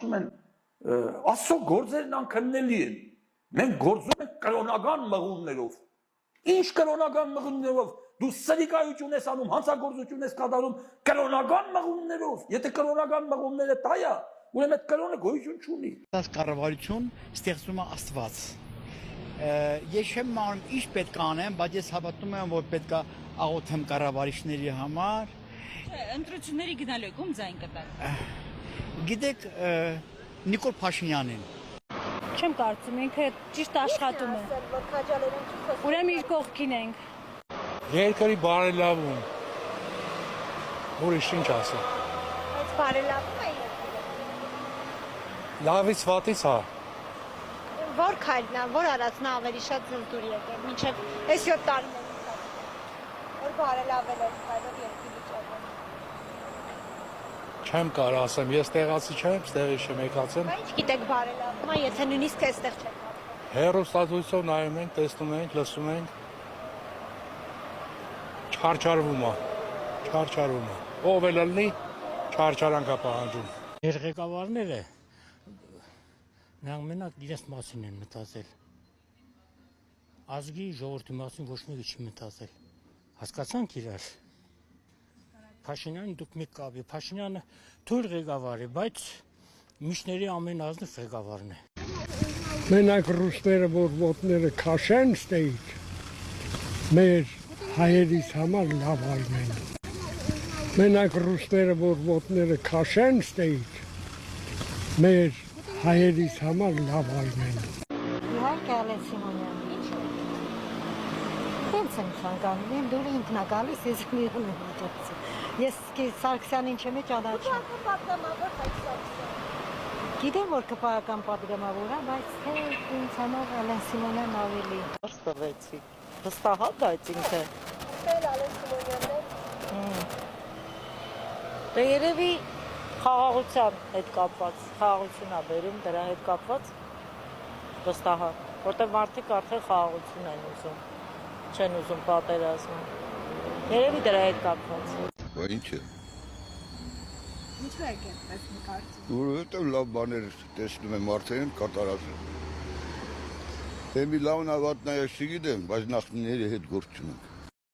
Աստծո գործերն անքննելի են։ Մենք գործում ենք կրոնական մղումներով։ Ինչ կրոնական մղումներով։ Դու սրիկայություն ես անում, հանցագործություն ես կատարում կրոնական մղումներով։ Եթե կրոնական մղումները դա է, ուրեմն այդ կրոնը գոյություն չունի։ Այս կառավարություն ստեղծում է Աստված։ Ես չեմ անում ինչ պետք է անեմ, բայց ես հավատում եմ, որ պետք է աղոթեմ կառավարիչների համար։ Ընտրությունների գնալու եք ում ձայն կտակ։ Գիտեք, Նիկոլ Փաշինյանին։ Չեմ կարծում, ինքը ճիշտ աշխատում է։ Ուրեմն իր կողքին ենք։ Երկրի բարելավում։ Ուրիշ ինչ ասեմ։ Բայց բարելավում է երկիրը։ Լավից վատից հա։ Որ քայլն է, որ արածն ավելի շատ զլտուր եկել, մինչև այս 7 տարիների հետ։ Որ բարելավել է քայլով երկրի վիճակը։ Չեմ կարող ասեմ, ես տեղացի չեմ, ստեղից չեմ եկածեմ։ Բայց գիտեք բարելավում է, եթե նույնիսկ այստեղ չեք ապրում։ Հեռուստացույցով նայում ենք, տեսնում ենք, լսում ենք։ Չարչարվում է։ Չարչարվում է։ Ով էլ լինի, չարչարանք է պահանջում։ Մեր ղեկավարները նրանք մենակ իրենց մասին են մտածել։ Ազգի ժողովրդի մասին ոչ մեկը չի մտածել։ Հասկացանք իրար։ Փաշինյանը դուք մի կապի, Փաշինյանը թույլ ղեկավար է, բայց միշների ամենազնիվ ղեկավարն է։ Մենակ ռուսները որ ոտները քաշեն ստեյք, մեր հայերիս համար լավ այն են։ Մենակ ռուսները որ ոտները քաշեն ստեյք, մեր հայերիս համար լավ այն են։ Իհարկե Ալեն Սիմոնյան, ինչ է։ Հենց եմ ցանկանում, եմ դուրը ինքն է գալիս, ես իրան եմ հաջողցում։ Ես Սարգսյանին չեմ ճանաչում։ Պատգամավոր հայ Սարգսյան։ Գիտեմ որ կպարական պատգամավոր է, բայց թե ինձ համար Ալեն Սիմոնյան ավելի։ Ստվեցի։ Վստահ այդ ինքը։ Էլ Ալեն Սիմոնյանն է։ Դե երևի խաղաղության հետ կապված, խաղաղություն է բերում դրա հետ կապված վստահ, որտեղ մարդիկ արդեն խաղաղություն են ուզում, չեն ուզում պատերազմ։ Երևի դրա հետ կապված։ Ինչ է։ Ինչու եք այդպես կարծում։ Որովհետև լավ բաներ տեսնում եմ մարդերին կատարած։ Դե մի լավն ավատնա ես չգիտեմ, բայց նախնիների հետ գործ չունենք։